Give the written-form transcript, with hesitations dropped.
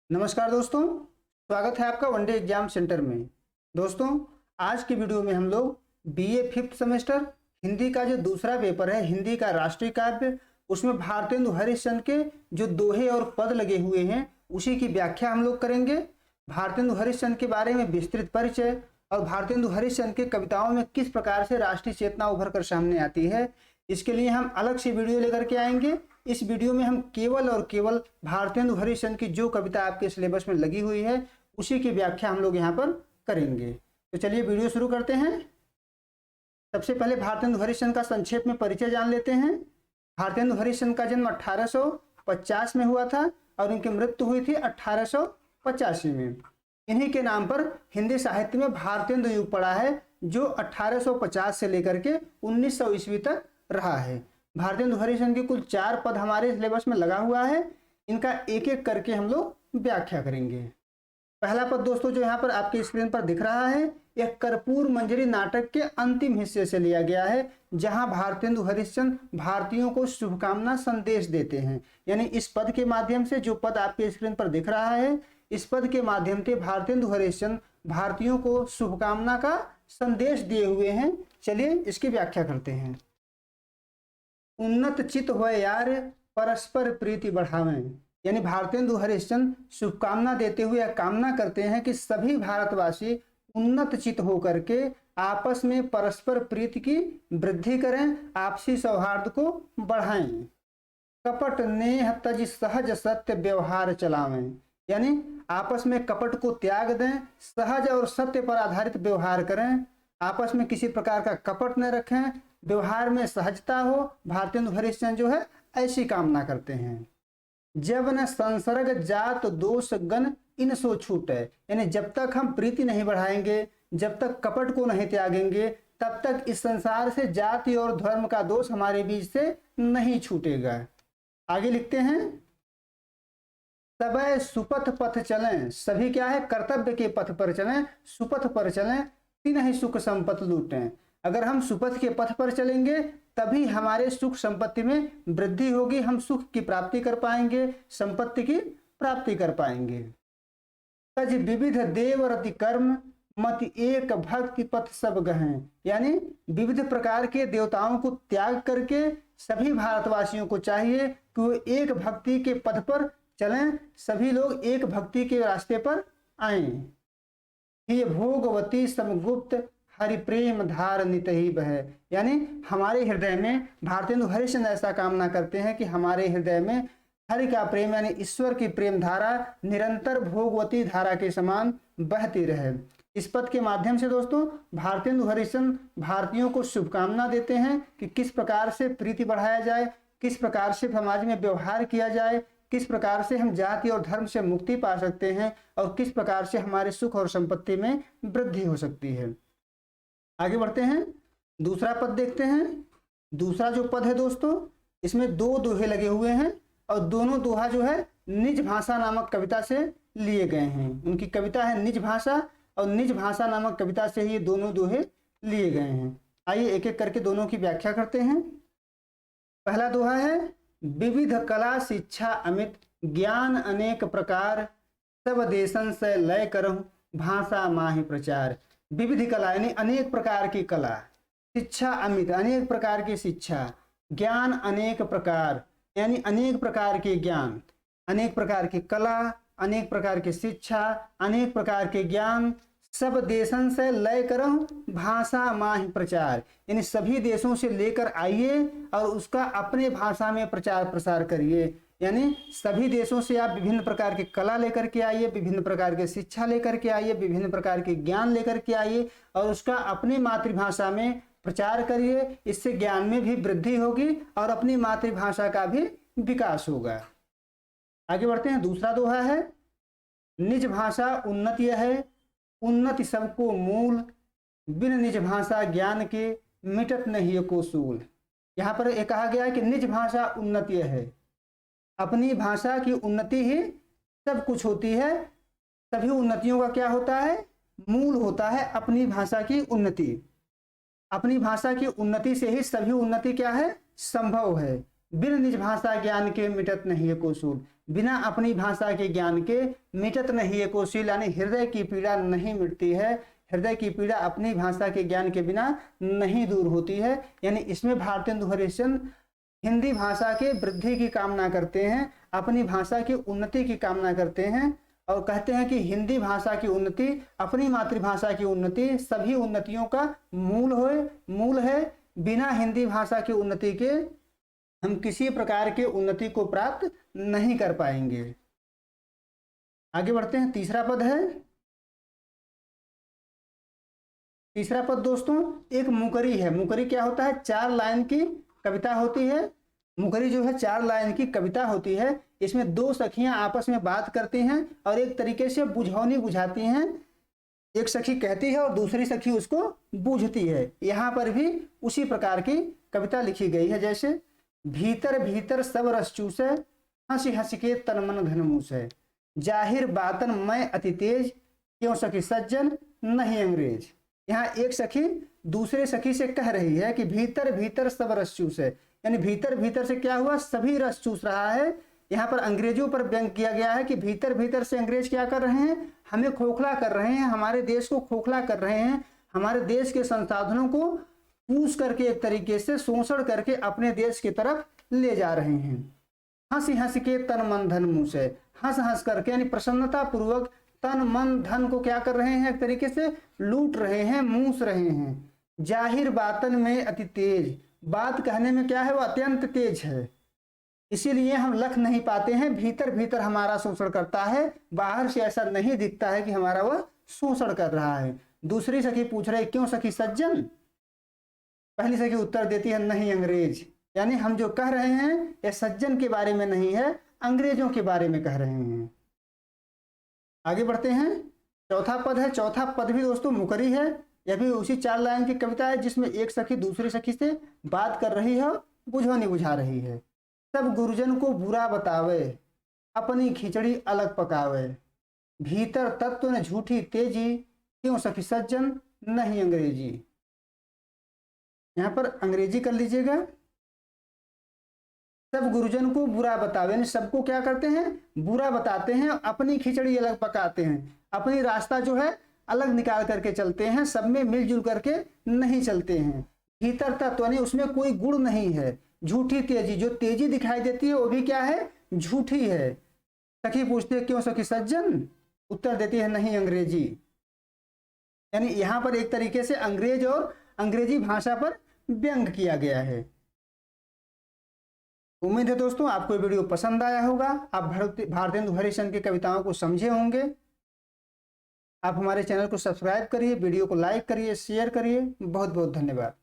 नमस्कार दोस्तों, स्वागत है आपका वनडे एग्जाम सेंटर में। दोस्तों, आज की वीडियो में हम लोग बीए फिफ्थ सेमेस्टर हिंदी का जो दूसरा पेपर है, हिंदी का राष्ट्रीय काव्य, उसमें भारतेंदु हरिश्चंद्र के जो दोहे और पद लगे हुए हैं उसी की व्याख्या हम लोग करेंगे। भारतेंदु हरिश्चंद्र के बारे में विस्तृत परिचय और भारतेंदु हरिश्चंद्र के कविताओं में किस प्रकार से राष्ट्रीय चेतना उभर कर सामने आती है, इसके लिए हम अलग से वीडियो लेकर के आएंगे। इस वीडियो में हम केवल और केवल भारतेंदु हरिश्चंद्र की जो कविता आपके सिलेबस में लगी हुई है उसी की व्याख्या हम लोग यहाँ पर करेंगे। तो चलिए वीडियो शुरू करते हैं। सबसे पहले भारतेंदु हरिश्चंद्र का संक्षेप में परिचय जान लेते हैं। भारतेंदु हरिश्चंद्र का जन्म 1850 में हुआ था और इनकी मृत्यु हुई थी 1885 में। इन्हीं के नाम पर हिंदी साहित्य में भारतेंदु युग पड़ा है, जो 1850 से लेकर के 1900 ईस्वी तक रहा है। भारतेंदु हरिश्चंद्र के कुल 4 पद हमारे सिलेबस में लगा हुआ है। इनका एक एक करके हम लोग व्याख्या करेंगे। पहला पद दोस्तों जो यहाँ पर आपके स्क्रीन पर दिख रहा है, यह कर्पूर मंजरी नाटक के अंतिम हिस्से से लिया गया है, जहां भारतेंदु हरिश्चंद्र भारतीयों को शुभकामना संदेश देते हैं। यानी इस पद के माध्यम से, जो पद आपके स्क्रीन पर दिख रहा है, इस पद के माध्यम से भारतेंदु हरिश्चंद्र भारतीयों को शुभकामना का संदेश दिए हुए हैं। चलिए इसकी व्याख्या करते हैं। उन्नत चित हो यार, परस्पर प्रीति बढ़ावें। यानी भारतेंदु हरिश्चंद्र शुभकामना देते हुए कामना करते हैं कि सभी भारतवासी उन्नत चित होकर के आपस में परस्पर प्रीति की वृद्धि करें, आपसी सौहार्द को बढ़ाएं। कपट नेह तज सहज सत्य व्यवहार चलावें। यानी आपस में कपट को त्याग दें, सहज और सत्य पर आधारित व्यवहार करें, आपस में किसी प्रकार का कपट न रखें, व्यवहार में सहजता हो। भारतेंदु हरिश्चंद्र जो है ऐसी कामना करते हैं। जब न संसर्ग जात दोष गण इन सो छूटे। यानी जब तक हम प्रीति नहीं बढ़ाएंगे, जब तक कपट को नहीं त्यागेंगे, तब तक इस संसार से जाति और धर्म का दोष हमारे बीच से नहीं छूटेगा। आगे लिखते हैं, सबय सुपथ पथ चलें। सभी क्या है, कर्तव्य के पथ पर चलें, सुपथ पर चलें, तिन्हि सुख संपत्ति लूटें। अगर हम सुपथ के पथ पर चलेंगे तभी हमारे सुख संपत्ति में वृद्धि होगी, हम सुख की प्राप्ति कर पाएंगे, संपत्ति की प्राप्ति कर पाएंगे। तज विविध देव रति कर्म मति एक भक्ति पथ सब गहें। यानी विविध प्रकार के देवताओं को त्याग करके सभी भारतवासियों को चाहिए कि वो एक भक्ति के पथ पर चलें, सभी लोग एक भक्ति के रास्ते पर आएं। ये भोगवती समगुप्त हरि प्रेम धार नित ही बह। यानी हमारे हृदय में भारतेंदु हरिश्चंद्र ऐसा कामना करते हैं कि हमारे हृदय में हरि का प्रेम यानी ईश्वर की प्रेम धारा निरंतर भोगवती धारा के समान बहती रहे। इस पद के माध्यम से दोस्तों भारतेंदु हरिश्चंद्र भारतीयों को शुभकामना देते हैं कि किस प्रकार से प्रीति बढ़ाया जाए, किस प्रकार से समाज में व्यवहार किया जाए, किस प्रकार से हम जाति और धर्म से मुक्ति पा सकते हैं और किस प्रकार से हमारे सुख और संपत्ति में वृद्धि हो सकती है। आगे बढ़ते हैं, दूसरा पद देखते हैं। दूसरा जो पद है दोस्तों, इसमें 2 दोहे लगे हुए हैं और दोनों दोहा जो है निज भाषा नामक कविता से लिए गए हैं। उनकी कविता है निज भाषा और निज भाषा नामक कविता से ही ये दोनों दोहे लिए गए हैं। आइए एक एक करके दोनों की व्याख्या करते हैं। पहला दोहा है, विविध कला शिक्षा अमित ज्ञान अनेक प्रकार सब देशन से लय करहु भाषा माहि प्रचार। विविध कला यानी अनेक प्रकार की कला, शिक्षा अमित अनेक प्रकार की शिक्षा, ज्ञान अनेक प्रकार यानी अनेक प्रकार के ज्ञान, अनेक प्रकार की कला, अनेक प्रकार की शिक्षा, अनेक प्रकार के ज्ञान, सब देशन से लय करहु भाषा माहि प्रचार। यानी सभी देशों से लेकर आइए और उसका अपने भाषा में प्रचार प्रसार करिए। यानी सभी देशों से आप विभिन्न प्रकार की कला लेकर के आइए, विभिन्न प्रकार की शिक्षा लेकर के आइए, विभिन्न प्रकार के ज्ञान लेकर के आइए और उसका अपनी मातृभाषा में प्रचार करिए। इससे ज्ञान में भी वृद्धि होगी और अपनी मातृभाषा का भी विकास होगा। आगे बढ़ते हैं, दूसरा दोहा है, निज भाषा उन्नति है उन्नति सबको मूल बिन निज भाषा ज्ञान के मिटत नहीं को सूल। यहाँ पर एक कहा गया है कि निज भाषा उन्नति है, अपनी भाषा की उन्नति ही सब कुछ होती है। सभी उन्नतियों का क्या होता है, मूल होता है अपनी भाषा की उन्नति। अपनी भाषा की उन्नति से ही सभी उन्नति क्या है, संभव है। बिन निज भाषा ज्ञान के मिटत नहीं एको सूल, बिना अपनी भाषा के ज्ञान के मिटत नहीं एको सूल, यानी हृदय की पीड़ा नहीं मिटती है, हृदय की पीड़ा अपनी भाषा के ज्ञान के बिना नहीं दूर होती है। यानी इसमें भारतेंदु हरिश्चंद्र हिंदी भाषा के वृद्धि की कामना करते हैं, अपनी भाषा की उन्नति की कामना करते हैं और कहते हैं कि हिंदी भाषा की उन्नति, अपनी मातृभाषा की उन्नति सभी उन्नतियों का मूल है। बिना हिंदी भाषा की उन्नति के हम किसी प्रकार के उन्नति को प्राप्त नहीं कर पाएंगे। आगे बढ़ते हैं। तीसरा पद है, तीसरा पद दोस्तों एक मुकरी है। मुकरी क्या होता है? 4 लाइन की कविता होती है। मुकरी जो है 4 लाइन की कविता होती है। इसमें 2 सखियां आपस में बात करती हैं और एक तरीके से बुझौनी बुझाती हैं। एक सखी कहती है और दूसरी सखी उसको बूझती है। यहाँ पर भी उसी प्रकार की कविता लिखी गई है। जैसे भीतर भीतर सब रस चूसे, हंसी हंसी के तन मन घन मूसे, जाहिर बातन मैं अति तेज, क्यों सखी सज्जन नहीं अंग्रेज। यहाँ एक सखी दूसरे सखी से कह रही है कि भीतर भीतर सब रस चूस है, यानी भीतर भीतर से क्या हुआ? सभी रस चूस रहा है। यहाँ पर अंग्रेजों पर व्यंग किया गया है कि भीतर भीतर से अंग्रेज क्या कर रहे हैं? हमें खोखला कर रहे हैं, हमारे देश को खोखला कर रहे हैं, हमारे देश के संसाधनों को पूछ करके एक तरीके से शोषण करके अपने देश की तरफ ले जा रहे हैं। हंसी हंसी के तन मन धन मुँह से, हंस हंस करके यानी प्रसन्नता पूर्वक तन मन धन को क्या कर रहे हैं? एक तरीके से लूट रहे हैं, मूस रहे हैं। जाहिर बातन में अति तेज, बात कहने में क्या है? वो अत्यंत तेज है, इसीलिए हम लख नहीं पाते हैं। भीतर भीतर हमारा शोषण करता है, बाहर से ऐसा नहीं दिखता है कि हमारा वह शोषण कर रहा है। दूसरी सखी पूछ रही क्यों सखी सज्जन, पहली सखी उत्तर देती है नहीं अंग्रेज, यानी हम जो कह रहे हैं ये सज्जन के बारे में नहीं है, अंग्रेजों के बारे में कह रहे हैं। आगे बढ़ते हैं। चौथा पद है। चौथा पद भी दोस्तों मुकरी है। यह भी उसी 4 लाइन की कविता है जिसमें एक सखी दूसरी सखी से बात कर रही है, बुझौनी बुझा रही है। सब गुरुजन को बुरा बतावे, अपनी खिचड़ी अलग पकावे, भीतर तत्व ने झूठी तेजी, क्यों सखी सज्जन नहीं अंग्रेजी। यहाँ पर अंग्रेजी कर लीजिएगा। सब गुरुजन को बुरा बतावे, यानी सबको क्या करते हैं? बुरा बताते हैं, अपनी खिचड़ी अलग पकाते हैं, अपनी रास्ता जो है अलग निकाल करके चलते हैं, सब में मिलजुल करके नहीं चलते हैं। भीतर तत्व यानी उसमें कोई गुण नहीं है। झूठी तेजी, जो तेजी दिखाई देती है वो भी क्या है? झूठी है। सखी पूछती है क्यों सखी सज्जन, उत्तर देती है नहीं अंग्रेजी। यानी यहाँ पर एक तरीके से अंग्रेज और अंग्रेजी भाषा पर व्यंग किया गया है। उम्मीद है दोस्तों आपको ये वीडियो पसंद आया होगा। आप भारतेंदु हरिश्चंद्र की कविताओं को समझे होंगे। आप हमारे चैनल को सब्सक्राइब करिए, वीडियो को लाइक करिए, शेयर करिए। बहुत बहुत धन्यवाद।